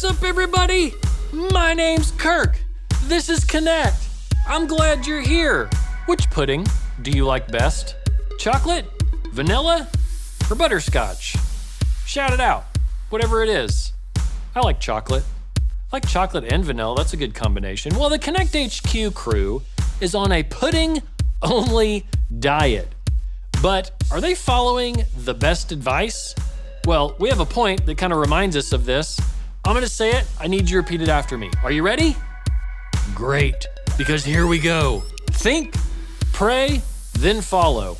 What's up, everybody? My name's Kirk. This is Konnect. I'm glad you're here. Which pudding do you like best? Chocolate, vanilla, or butterscotch? Shout it out, whatever it is. I like chocolate. I like chocolate and vanilla, that's a good combination. Well, the Konnect HQ crew is on a pudding-only diet. But are they following the best advice? Well, we have a point that kind of reminds us of this. I'm gonna say it, I need you to repeat it after me. Are you ready? Great, because here we go. Think, pray, then follow.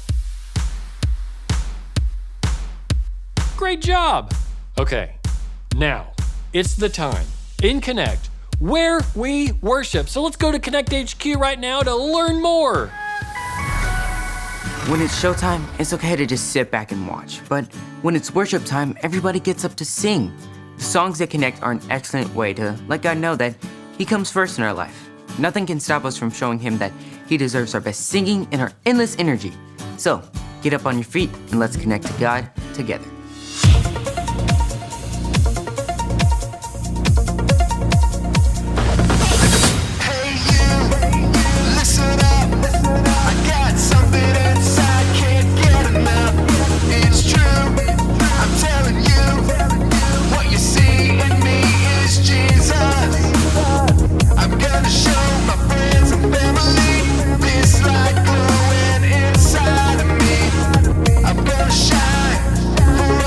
Great job. Okay, now it's the time in Konnect where we worship. So let's go to Konnect HQ right now to learn more. When it's showtime, it's okay to just sit back and watch. But when it's worship time, everybody gets up to sing. The songs that Konnect are an excellent way to let God know that He comes first in our life. Nothing can stop us from showing Him that He deserves our best singing and our endless energy. So, get up on your feet and let's connect to God together. Shine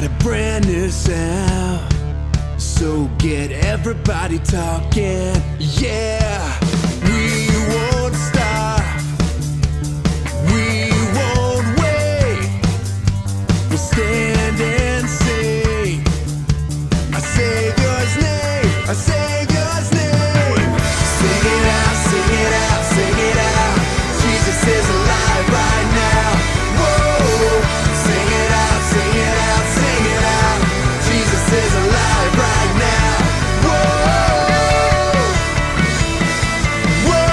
a brand new sound. So get everybody talking, yeah. We won't stop, we won't wait. We'll stand and sing our Savior's name, our Savior's name. Sing it out, sing it out, sing it out. Jesus is alive right now. Whoa, sing it out, sing it out, sing it out. Jesus is alive right now. Whoa, whoa.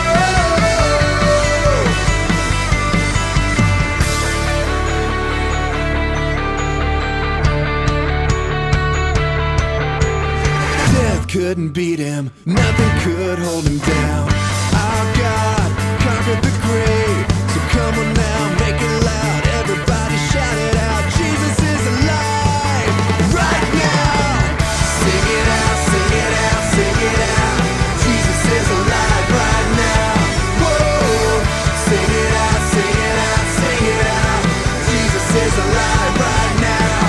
Death couldn't beat him, nothing could hold him down. Our God conquered the grave, so come on now, make it loud. Everybody shout it out, Jesus is alive right now. Sing it out, sing it out, sing it out. Jesus is alive right now. Whoa, sing it out, sing it out, sing it out. Jesus is alive right now.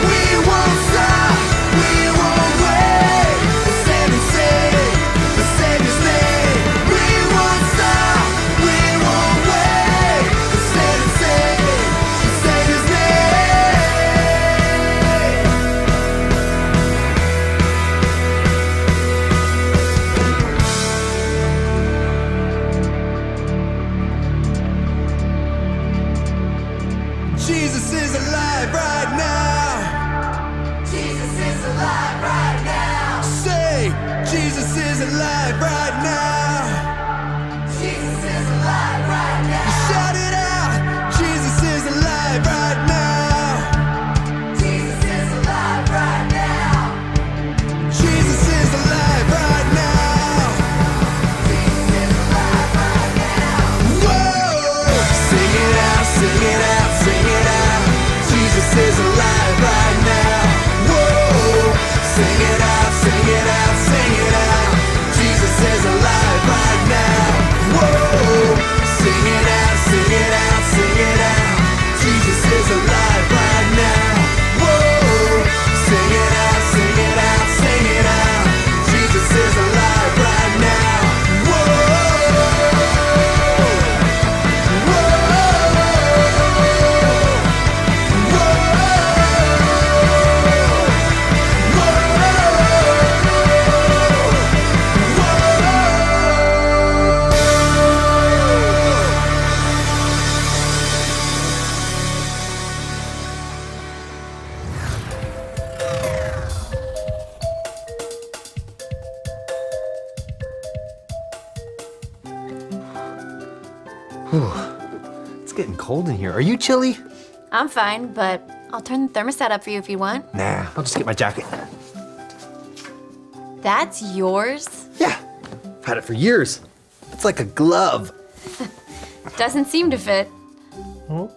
We won't stop, we won't wait. We'll stand and sing the Savior's name. We won't stop, we won't wait. We'll stand and sing the Savior's name. Jesus is alive right now. Jesus is alive right now. Say, Jesus is alive right now. Jesus is alive right now. Shout it out. Jesus is alive right now. Jesus is alive right now. Jesus is alive right now. Jesus is alive right now. Whoa! Sing it out, sing it out, sing it out. Jesus is alive right now. Whoa! Sing it out, sing it out, sing it out. Jesus is alive right now. Whoa! Sing it out, sing it out, sing it out. Jesus is alive right now. Whoa! Sing it out, sing it out, sing it out. Jesus is alive right now. Whoa! It's getting cold in here. Are you chilly? I'm fine, but I'll turn the thermostat up for you if you want. Nah, I'll just get my jacket. That's yours? Yeah, I've had it for years. It's like a glove. Doesn't seem to fit. Oh,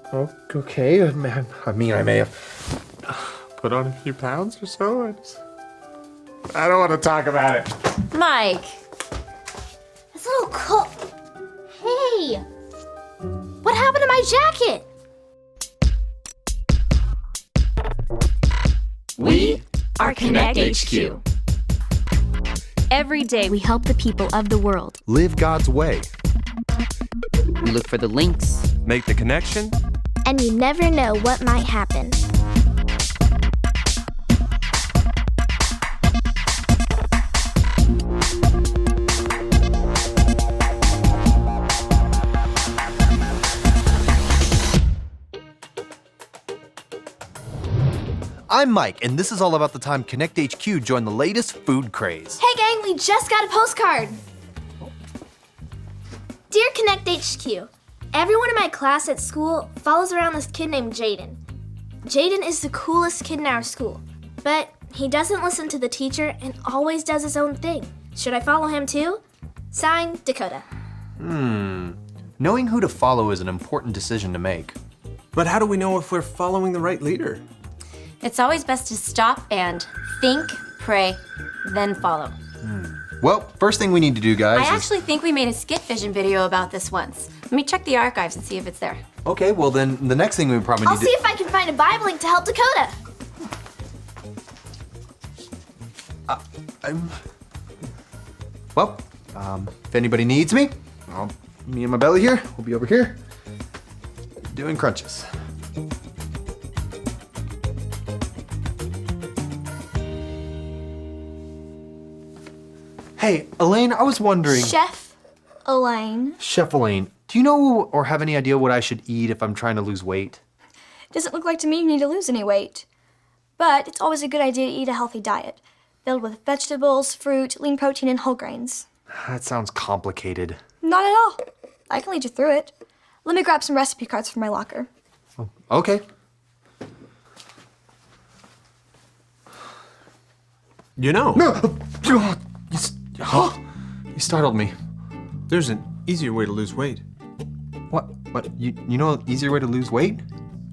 okay. I mean, I may have put on a few pounds or so. I don't want to talk about it. Mike, It's a little cold. Hey! What happened to my jacket? We are Konnect HQ. Every day we help the people of the world. Live God's way. We look for the links. Make the connection. And you never know what might happen. I'm Mike, and this is all about the time Konnect HQ joined the latest food craze. Hey gang, we just got a postcard. Dear Konnect HQ, everyone in my class at school follows around this kid named Jaden. Jaden is the coolest kid in our school, but he doesn't listen to the teacher and always does his own thing. Should I follow him too? Signed, Dakota. Knowing who to follow is an important decision to make. But how do we know if we're following the right leader? it's always best to stop and think, pray, then follow. Well, first thing we need to do, guys, I actually think we made a skit vision video about this once. Let me check the archives and see if it's there. Okay, well then the next thing we probably need I'll see if I can find a Bible link to help Dakota. If anybody needs me, me and my belly here, we'll be over here doing crunches. Hey, Elaine, I was wondering. Chef Elaine. Chef Elaine, do you know or have any idea what I should eat if I'm trying to lose weight? Doesn't look like to me you need to lose any weight. But it's always a good idea to eat a healthy diet, filled with vegetables, fruit, lean protein, and whole grains. That sounds complicated. Not at all. I can lead you through it. Let me grab some recipe cards from my locker. Oh, okay. You know, No! You startled me. there's an easier way to lose weight. What? You know an easier way to lose weight?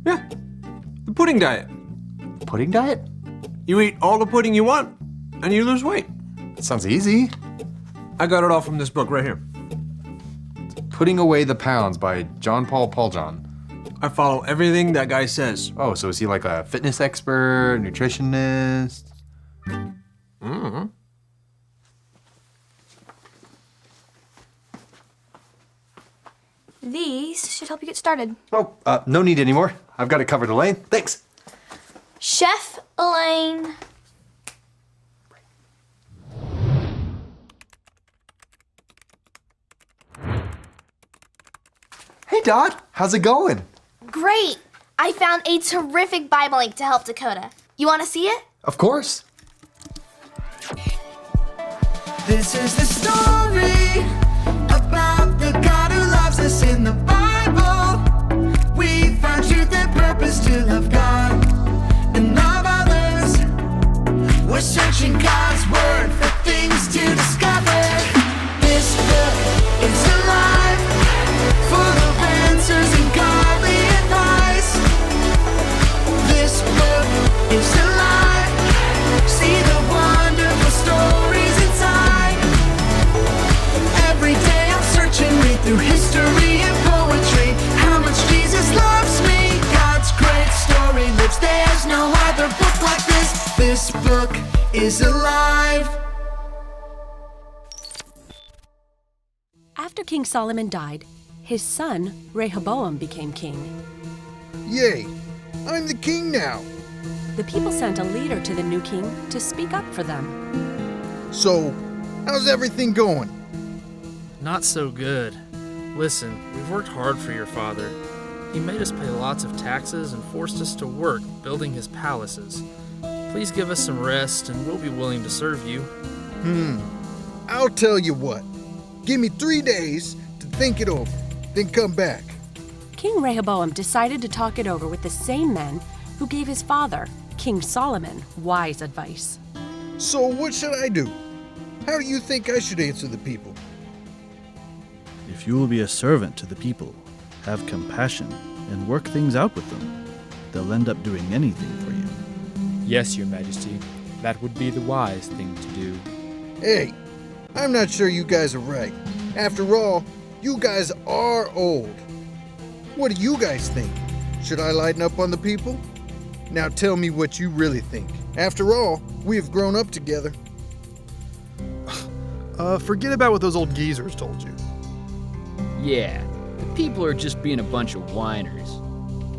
Yeah, the pudding diet. Pudding diet? You eat all the pudding you want, and you lose weight. Sounds easy. I got it all from this book right here. Putting Away the Pounds by John Paul Pauljohn. I follow everything that guy says. Oh, so is he like a fitness expert, nutritionist? Mm-hmm. These should help you get started. Oh, no need anymore. I've got it covered, Elaine. Thanks. Chef Elaine. Hey, Dot. How's it going? Great. I found a terrific Bible link to help Dakota. You want to see it? Of course. This is the story about the God who loves us in the Bible. We found truth and purpose to love God and love others. We're searching God's word for things to discover. This book is alive, full of answers and godly advice. This book is alive. See the wonderful stories inside. Every day I'm searching, read through history and poetry. How much Jesus loves me. God's great story lives. There's no other book like this. This book is alive. After King Solomon died, his son Rehoboam became king. Yay! I'm the king now. The people sent a leader to the new king to speak up for them. So, how's everything going? Not so good. Listen, we've worked hard for your father. He made us pay lots of taxes and forced us to work building his palaces. Please give us some rest and we'll be willing to serve you. I'll tell you what. Give me 3 days to think it over, then come back. King Rehoboam decided to talk it over with the same men who gave his father, King Solomon, wise advice. So what should I do? How do you think I should answer the people? If you will be a servant to the people, have compassion, and work things out with them, they'll end up doing anything for you. Yes, Your Majesty. That would be the wise thing to do. Hey, I'm not sure you guys are right. After all, you guys are old. What do you guys think? Should I lighten up on the people? Now tell me what you really think. After all, we have grown up together. Forget about what those old geezers told you. Yeah, the people are just being a bunch of whiners.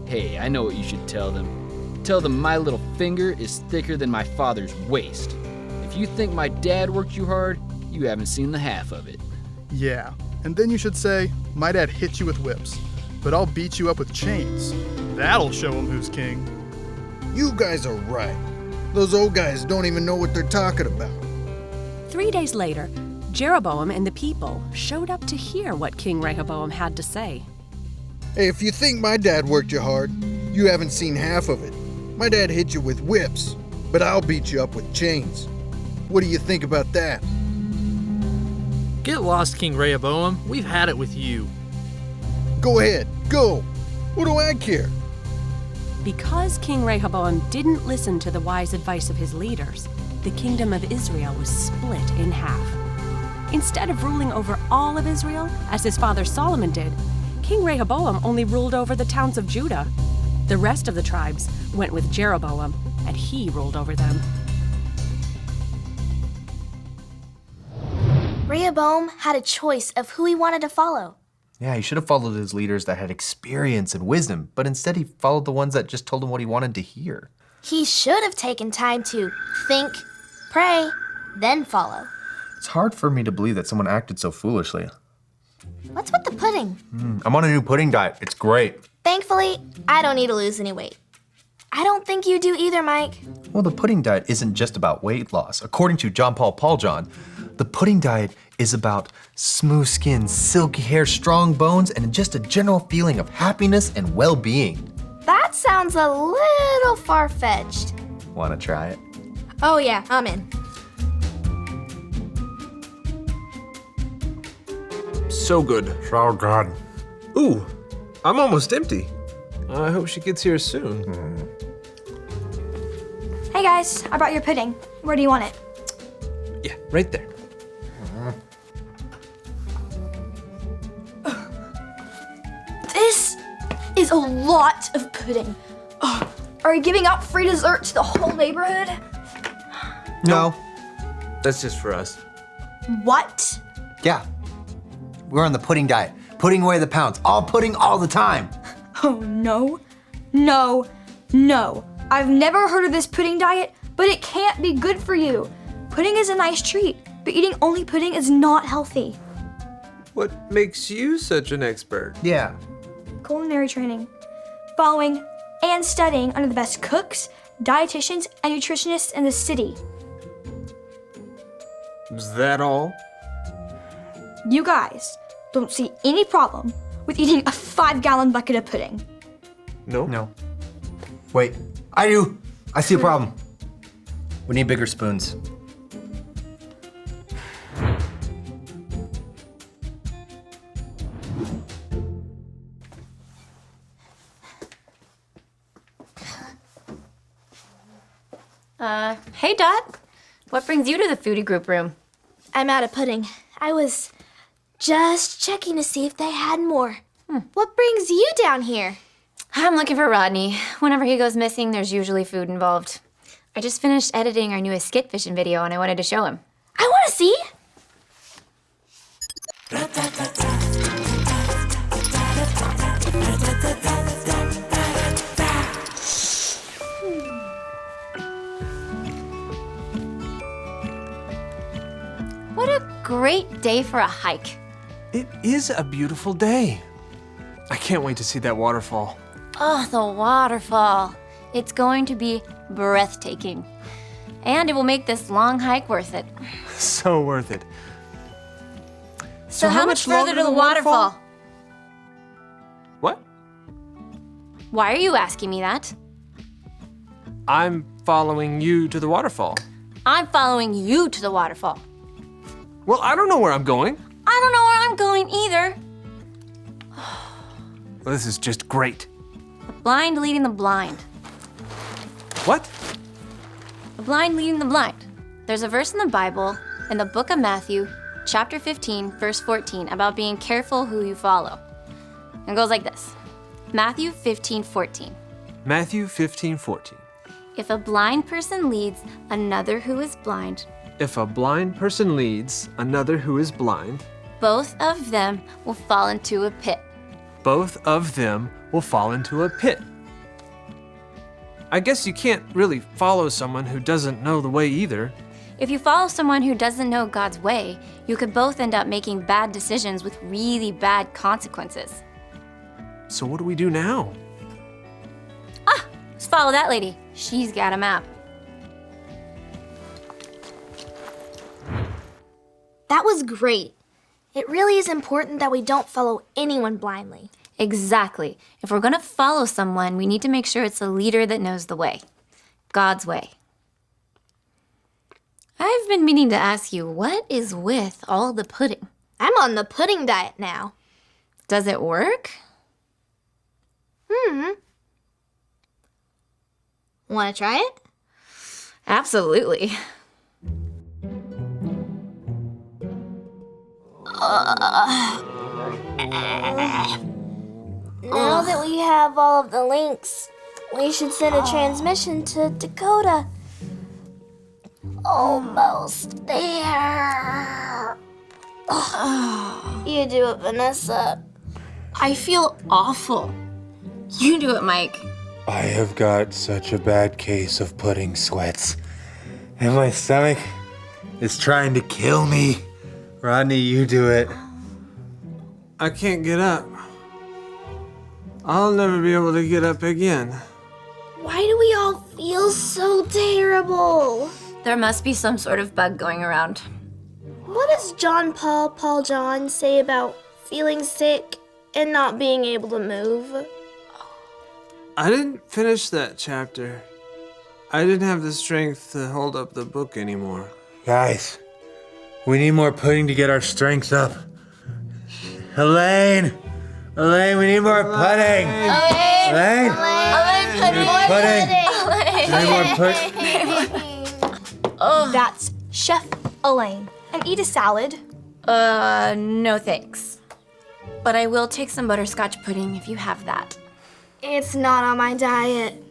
Hey, I know what you should tell them. Tell them my little finger is thicker than my father's waist. If you think my dad worked you hard, you haven't seen the half of it. Yeah, and then you should say, my dad hit you with whips, but I'll beat you up with chains. That'll show him who's king. You guys are right. Those old guys don't even know what they're talking about. 3 days later, Jeroboam and the people showed up to hear what King Rehoboam had to say. Hey, if you think my dad worked you hard, you haven't seen half of it. My dad hit you with whips, but I'll beat you up with chains. What do you think about that? Get lost, King Rehoboam. We've had it with you. Go ahead, go. What do I care? Because King Rehoboam didn't listen to the wise advice of his leaders, the kingdom of Israel was split in half. Instead of ruling over all of Israel, as his father Solomon did, King Rehoboam only ruled over the towns of Judah. The rest of the tribes went with Jeroboam, and he ruled over them. Rehoboam had a choice of who he wanted to follow. Yeah, he should have followed his leaders that had experience and wisdom, but instead he followed the ones that just told him what he wanted to hear. He should have taken time to think, pray, then follow. It's hard for me to believe that someone acted so foolishly. What's with the pudding? I'm on a new pudding diet. It's great. Thankfully, I don't need to lose any weight. I don't think you do either, Mike. Well, the pudding diet isn't just about weight loss. According to John Paul John, the pudding diet is about smooth skin, silky hair, strong bones, and just a general feeling of happiness and well-being. That sounds a little far-fetched. Want to try it? Oh yeah, I'm in. So good. So good. Ooh, I'm almost empty. I hope she gets here soon. Hey guys, I brought your pudding. Where do you want it? Yeah, right there. This is a lot of pudding. Ugh. Are you giving out free dessert to the whole neighborhood? No. That's just for us. What? Yeah. We're on the pudding diet. Putting away the pounds. All pudding all the time. Oh, no. No. No. I've never heard of this pudding diet, but it can't be good for you. Pudding is a nice treat, but eating only pudding is not healthy. What makes you such an expert? Yeah. Culinary training. Following and studying under the best cooks, dietitians, and nutritionists in the city. Is that all? You guys don't see any problem with eating a 5-gallon bucket of pudding. No? No. Wait, I do. I see a problem. We need bigger spoons. Hey Dot, what brings you to the foodie group room? I'm out of pudding. I was just checking to see if they had more. What brings you down here? I'm looking for Rodney. Whenever he goes missing, there's usually food involved. I just finished editing our newest skit fishing video and I wanted to show him. I want to see. What a great day for a hike. It is a beautiful day. I can't wait to see that waterfall. Oh, the waterfall. It's going to be breathtaking. And it will make this long hike worth it. So worth it. So how much further to the waterfall? What? Why are you asking me that? I'm following you to the waterfall. I'm following you to the waterfall. Well, I don't know where I'm going. I don't know where I'm going either. Well, this is just great. The blind leading the blind. What? The blind leading the blind. There's a verse in the Bible, in the book of Matthew, chapter 15, verse 14, about being careful who you follow. It goes like this. Matthew 15:14. Matthew 15:14. If a blind person leads another who is blind, If a blind person leads another who is blind, both of them will fall into a pit. both of them will fall into a pit. I guess you can't really follow someone who doesn't know the way either. If you follow someone who doesn't know God's way, you could both end up making bad decisions with really bad consequences. So what do we do now? Let's follow that lady. She's got a map. That was great. It really is important that we don't follow anyone blindly. Exactly. If we're gonna follow someone, we need to make sure it's a leader that knows the way. God's way. I've been meaning to ask you, what is with all the pudding? I'm on the pudding diet now. Does it work? Want to try it? Absolutely. Now that we have all of the links, we should send a transmission to Dakota. Almost there. You do it, Vanessa. I feel awful. You do it, Mike. I have got such a bad case of pudding sweats, and my stomach is trying to kill me. Rodney, you do it. I can't get up. I'll never be able to get up again. Why do we all feel so terrible? There must be some sort of bug going around. What does Paul John say about feeling sick and not being able to move? I didn't finish that chapter. I didn't have the strength to hold up the book anymore. Guys, we need more pudding to get our strength up. Elaine, we need more pudding. Elaine, That's Chef Elaine. And eat a salad. No thanks. But I will take some butterscotch pudding if you have that. It's not on my diet.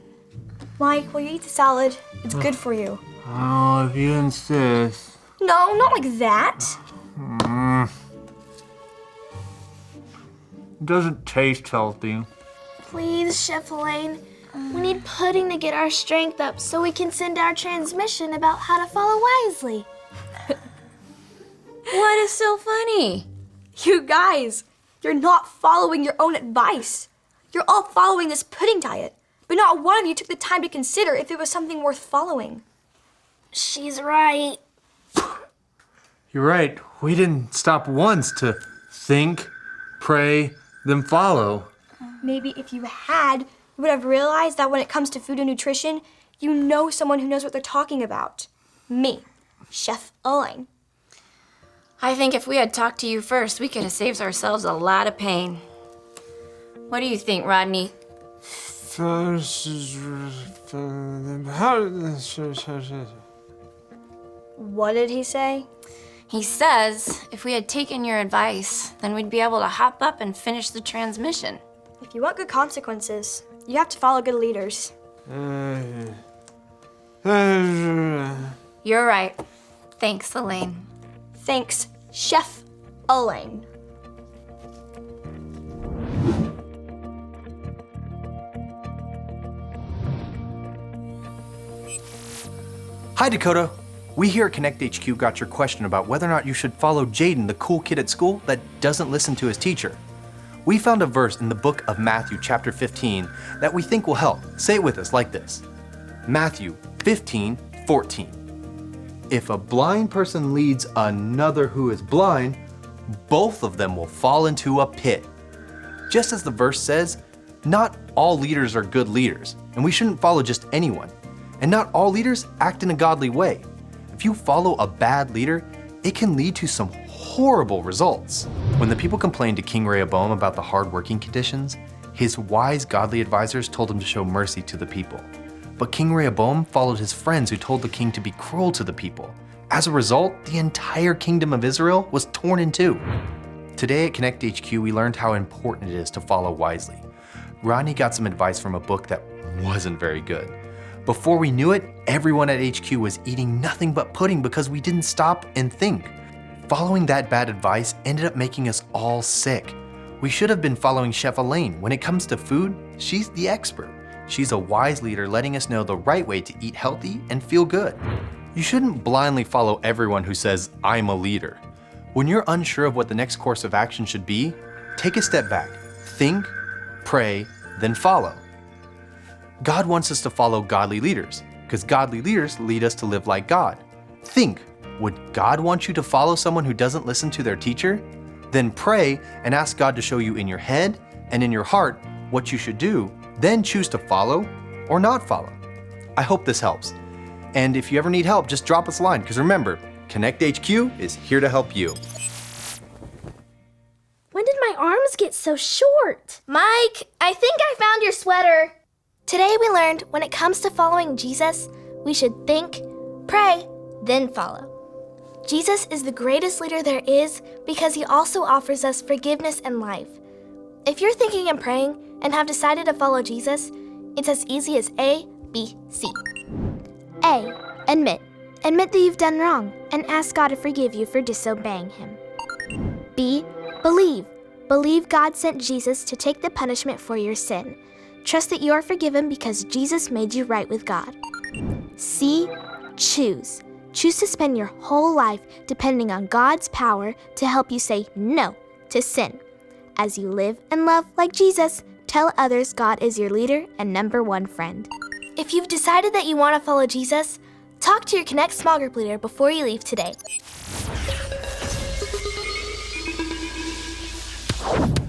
Mike, will you eat the salad? It's good for you. Oh, if you insist. No, not like that. It doesn't taste healthy. Please, Chef Elaine. We need pudding to get our strength up so we can send our transmission about how to follow wisely. What is so funny? You guys, you're not following your own advice. You're all following this pudding diet, but not one of you took the time to consider if it was something worth following. She's right. You're right. We didn't stop once to think, pray, then follow. Maybe if you had, you would have realized that when it comes to food and nutrition, you know someone who knows what they're talking about. Me, Chef Elaine. I think if we had talked to you first, we could have saved ourselves a lot of pain. What do you think, Rodney? What did he say? He says if we had taken your advice, then we'd be able to hop up and finish the transmission. If you want good consequences, you have to follow good leaders. You're right. Thanks, Elaine. Thanks, Chef Elaine. Hi, Dakota. We here at Konnect HQ got your question about whether or not you should follow Jaden, the cool kid at school that doesn't listen to his teacher. We found a verse in the book of Matthew, chapter 15, that we think will help. Say it with us like this. Matthew 15:14. If a blind person leads another who is blind, both of them will fall into a pit. Just as the verse says, not all leaders are good leaders, and we shouldn't follow just anyone. And not all leaders act in a godly way. If you follow a bad leader, it can lead to some horrible results. When the people complained to King Rehoboam about the hard working conditions, his wise godly advisors told him to show mercy to the people. But King Rehoboam followed his friends who told the king to be cruel to the people. As a result, the entire kingdom of Israel was torn in two. Today at Konnect HQ, we learned how important it is to follow wisely. Rodney got some advice from a book that wasn't very good. Before we knew it, everyone at HQ was eating nothing but pudding because we didn't stop and think. Following that bad advice ended up making us all sick. We should have been following Chef Elaine. When it comes to food, she's the expert. She's a wise leader letting us know the right way to eat healthy and feel good. You shouldn't blindly follow everyone who says, I'm a leader. When you're unsure of what the next course of action should be, take a step back, think, pray, then follow. God wants us to follow godly leaders, because godly leaders lead us to live like God. Think, would God want you to follow someone who doesn't listen to their teacher? Then pray and ask God to show you in your head and in your heart what you should do, then choose to follow or not follow. I hope this helps. And if you ever need help, just drop us a line, because remember, Konnect HQ is here to help you. When did my arms get so short? Mike, I think I found your sweater. Today we learned when it comes to following Jesus, we should think, pray, then follow. Jesus is the greatest leader there is because he also offers us forgiveness and life. If you're thinking and praying and have decided to follow Jesus, it's as easy as A, B, C. A. Admit. Admit that you've done wrong and ask God to forgive you for disobeying Him. B. Believe. Believe God sent Jesus to take the punishment for your sin. Trust that you are forgiven because Jesus made you right with God. C. Choose. Choose to spend your whole life depending on God's power to help you say no to sin. As you live and love like Jesus, tell others God is your leader and number one friend. If you've decided that you want to follow Jesus, talk to your Konnect small group leader before you leave today.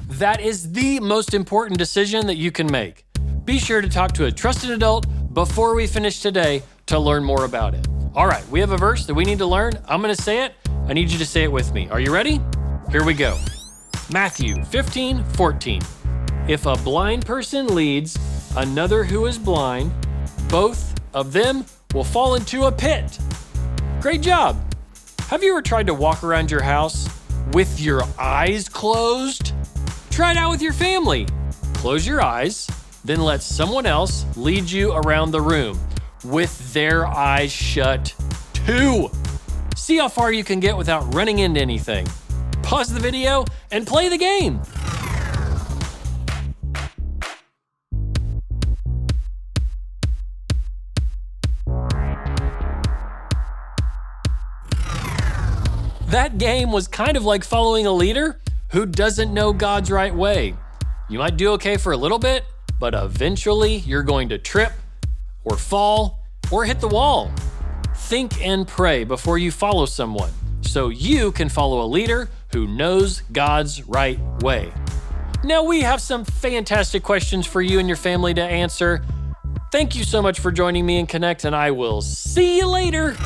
That is the most important decision that you can make. Be sure to talk to a trusted adult before we finish today to learn more about it. All right, we have a verse that we need to learn. I'm going to say it. I need you to say it with me. Are you ready? Here we go. Matthew 15:14. If a blind person leads another who is blind, both of them will fall into a pit. Great job. Have you ever tried to walk around your house with your eyes closed? Try it out with your family. Close your eyes, then let someone else lead you around the room with their eyes shut too. See how far you can get without running into anything. Pause the video and play the game. That game was kind of like following a leader who doesn't know God's right way. You might do okay for a little bit, but eventually you're going to trip or fall or hit the wall. Think and pray before you follow someone so you can follow a leader who knows God's right way. Now we have some fantastic questions for you and your family to answer. Thank you so much for joining me in Konnect, and I will see you later.